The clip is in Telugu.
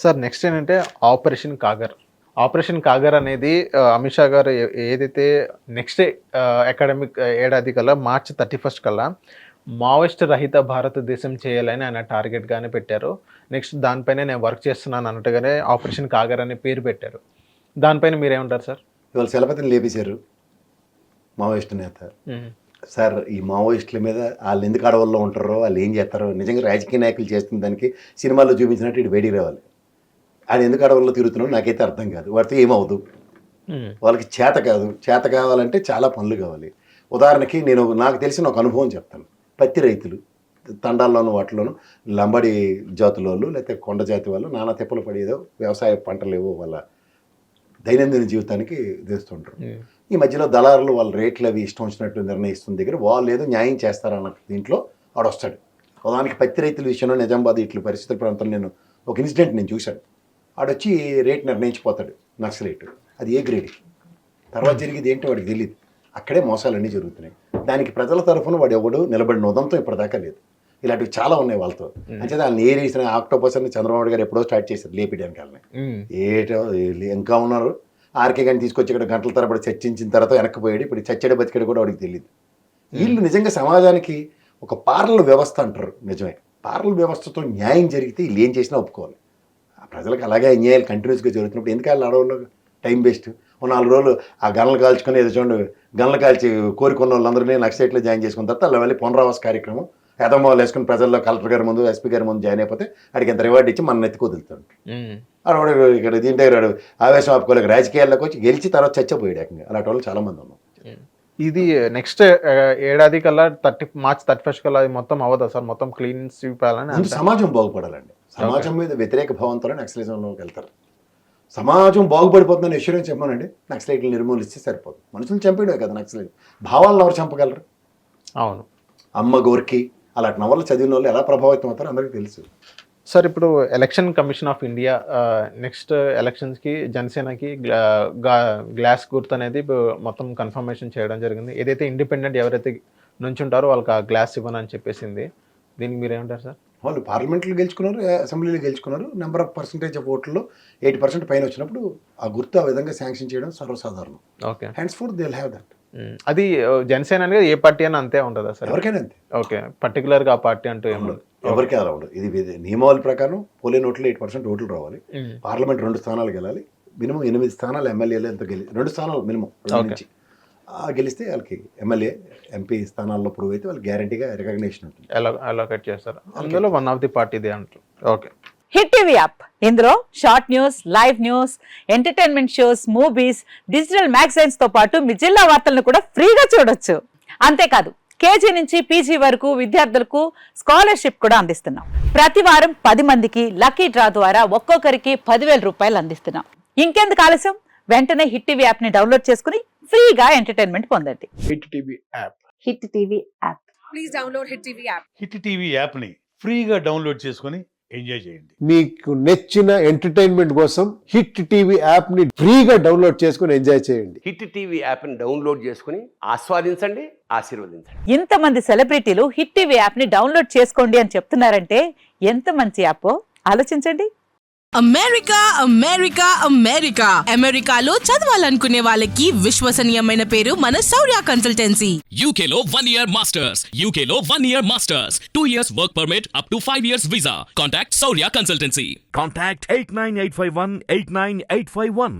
సార్ నెక్స్ట్ ఏంటంటే ఆపరేషన్ కాగర్. ఆపరేషన్ కాగర్ అనేది అమిత్ షా గారు ఏదైతే నెక్స్ట్ అకాడమిక్ ఏడాది కల్లా మార్చ్ 31 కల్లా మావోయిస్ట్ రహిత భారతదేశం చేయాలని ఆయన టార్గెట్గానే పెట్టారు. నెక్స్ట్ దానిపైన నేను వర్క్ చేస్తున్నాను అన్నట్టుగానే ఆపరేషన్ కాగర్ అనే పేరు పెట్టారు. దానిపైన మీరేమంటారు సార్? ఇవాళ చలపతిని లేపేశారు మావోయిస్టు నేత. సార్ ఈ మావోయిస్టుల మీద వాళ్ళు ఎందుకు అడవుల్లో ఉంటారో, వాళ్ళు ఏం చేస్తారో, నిజంగా రాజకీయ నాయకులు చేస్తున్న దానికి సినిమాల్లో చూపించినట్టు ఇటు బయటికి రావాలి. ఆయన ఎందుకు అడవుల్లో తిరుగుతున్నాడో నాకైతే అర్థం కాదు. వాటితో ఏమవుదు, వాళ్ళకి చేత కాదు. చేత కావాలంటే చాలా పనులు కావాలి. ఉదాహరణకి నాకు తెలిసిన ఒక అనుభవం చెప్తాను. పత్తి రైతులు తండాల్లోనూ వాటిలోనూ లంబడి జాతుల వాళ్ళు లేకపోతే కొండ జాతి వాళ్ళు నానా తిప్పలు పడేదో వ్యవసాయ పంటలు ఏవో వాళ్ళ దైనందిన జీవితానికి తెస్తుంటారు. ఈ మధ్యలో దళారులు వాళ్ళ రేట్లు అవి ఇష్టం వచ్చినట్టు నిర్ణయిస్తున్న దగ్గర వాళ్ళు ఏదో న్యాయం చేస్తారన్న దీంట్లో ఆడొస్తాడు. ఉదాహరణకి పత్తి రైతుల విషయంలో నిజామాబాద్ ఇట్ల పరిస్థితుల ప్రాంతంలో ఒక ఇన్సిడెంట్ నేను చూశాను. ఆడొచ్చి రేట్ నిర్ణయించిపోతాడు నక్సలైట్. అది ఏ గ్రేడ్కి తర్వాత జరిగేది ఏంటో వాడికి తెలియదు. అక్కడే మోసాలన్నీ జరుగుతున్నాయి. దానికి ప్రజల తరఫున వాడు ఎవడు నిలబడిన ఉదంతం ఇప్పటిదాకా లేదు. ఇలాంటివి చాలా ఉన్నాయి వాళ్ళతో. అంచేత వాళ్ళని ఏరేసిన ఆక్టోపస్ అని చంద్రబాబు గారు ఎప్పుడో స్టార్ట్ చేశారు లేపేయడానికి. వాళ్ళని ఏటో ఇంకా ఉన్నారు. ఆర్కే గారిని తీసుకొచ్చి ఇక్కడ గంటల తరబడి చర్చించిన తర్వాత వెనక్కిపోయాడు. ఇప్పుడు చచ్చాడు బతికాడు కూడా వాడికి తెలియదు. వీళ్ళు నిజంగా సమాజానికి ఒక పార్లల్ వ్యవస్థ అంటారు. నిజమే, పార్లల్ వ్యవస్థతో న్యాయం జరిగితే వీళ్ళు ఏం చేసినా ఒప్పుకోవాలి. ప్రజలకు అలాగే అన్యాయాలు కంటిన్యూస్గా జరుగుతున్నప్పుడు ఎందుకు వాళ్ళు అడవుల్లో టైం వేస్ట్? 4 రోజులు ఆ గన్లు కాల్చుకొని ఏదో చూడండి గన్లు కాల్చి కోరుకున్న వాళ్ళందరినీ నక్సలైట్లో జాయిన్ చేసుకున్న తర్వాత అలా వెళ్ళి పునరావాస కార్యక్రమం ఎదమాలు వేసుకుని ప్రజల్లో కలెక్టర్ గారి ముందు ఎస్పీ గారి ముందు జాయిన్ అయిపోతే అడిగి ఎంత రివార్డు ఇచ్చి మన ఎత్తుకు వదులుతాడు. అక్కడ ఇక్కడ దీని దగ్గర ఆవేశం ఆపుకోలేక రాజకీయాల్లోకి వచ్చి గెలిచి తర్వాత చచ్చిపోయాడు ఏకంగా. అలాంటి వాళ్ళు చాలా మంది ఉన్నాం. ఇది నెక్స్ట్ ఏడాది కల్లా మార్చ్ 31 కల్లా మొత్తం అవ్వదా సార్? మొత్తం క్లీన్ స్వీప్ అవ్వాలని సమాజం బాగుపడాలండి. సమాజం మీద వ్యతిరేక భావంతో నక్సలిజంలోకి వెళ్తారు. సమాజం బాగుపడిపోతుందని ఎష్యూరెన్స్ చెప్పానండి. నక్సలైట్లు నిర్మూలిస్తే సరిపోతుంది. మనుషులు చంపేయడే కదా నక్సలైట్. భావాలను ఎవరు చంపగలరు? అవును. అమ్మ గోర్కి అలాంటి నవలు చదివిన వాళ్ళు ఎలా ప్రభావితం అవుతారో అందరికీ తెలుసు. సార్ ఇప్పుడు election commission of India next ఎలక్షన్స్కి జనసేనకి గ్లాస్ గుర్తు అనేది మొత్తం కన్ఫర్మేషన్ చేయడం జరిగింది. ఏదైతే ఇండిపెండెంట్ ఎవరైతే నుంచుంటారో వాళ్ళకి ఆ గ్లాస్ ఇవ్వనని చెప్పేసింది. దీనికి మీరేమంటారు సార్? వాళ్ళు పార్లమెంట్లో గెలుచుకున్నారు, అసెంబ్లీలో గెలుచుకున్నారు. నెంబర్ ఆఫ్ పర్సెంటేజ్ ఆఫ్ ఓట్లలో 80% పైన వచ్చినప్పుడు ఆ గుర్తు ఆ విధంగా శాంక్షన్ చేయడం సర్వసాధారణం. Okay, hands four they will have that. అది జనసేన అనేది ఏ పార్టీ అని అంతే ఉంటుందా సార్? ఎవరికైనా అంతే. ఓకే, పర్టికులర్గా ఆ పార్టీ అంటూ ఏముండదు. ఎవరికి అలా ఉండదు. ఇది నియమావళి ప్రకారం పోలింగ్ ఓట్లు 8% ఓట్లు రావాలి. పార్లమెంట్ 2 స్థానాలు గెలాలి. మినిమం 8 స్థానాలు ఎమ్మెల్యేలు ఎంత 2 స్థానాలు మినిమం నుంచి గెలిస్తే వాళ్ళకి ఎమ్మెల్యే ఎంపీ స్థానాల్లో ప్రూవ్ అయితే వాళ్ళకి గ్యారంటీగా రికగ్నేషన్ ఉంటుంది. అలోకేట్ చేస్తారు. అందులో వన్ ఆఫ్ ది పార్టీది అంటారు. ఓకే. హిట్ టీవీ యాప్, ఇందులో short news, live news, entertainment shows, movies, digital magazines తో పాటు మీ జిల్లా వార్తలను కూడా ఫ్రీగా చూడొచ్చు. అంతేకాదు కేజీ నుంచి పీజీ వరకు విద్యార్థులకు స్కాలర్షిప్ కూడా అందిస్తున్నాం. ప్రతి వారం 10 మందికి లక్కీ డ్రా ద్వారా ఒక్కొక్కరికి 10,000 రూపాయలు అందిస్తున్నాం. ఇంకెందుకు ఆలస్యం? వెంటనే హిట్ టీవీ యాప్ ని డౌన్లోడ్ చేసుకుని ఫ్రీగా ఎంటర్టైన్మెంట్ పొందండి. Hit TV app. Hit TV app. Please download hit TV app. Hit TV app ని ఫ్రీగా డౌన్లోడ్ చేసుకొని ఎంజాయ్ చేయండి. మీకు నచ్చిన ఎంటర్టైన్మెంట్ కోసం హిట్ టీవీ యాప్ ని ఫ్రీగా డౌన్లోడ్ చేసుకొని ఎంజాయ్ చేయండి. హిట్ టీవీ యాప్ ని డౌన్లోడ్ చేసుకుని ఆస్వాదించండి, ఆశీర్వదించండి. ఇంతమంది సెలబ్రిటీలు హిట్ టీవీ యాప్ ని డౌన్లోడ్ చేసుకోండి అని చెప్తున్నారంటే ఎంత మంచి యాప్ ఆలోచించండి. అమెరికా అమెరికా అమెరికా అమెరికాలో చదవాలనుకునే వాళ్ళకి విశ్వసనీయమైన పేరు మన శౌర్య కన్సల్టెన్సీ. UK లో 1 year masters. UK లో 1 year masters. 2 years work permit up to 5 years visa. Contact Saurya Consultancy. Contact 89851 89851.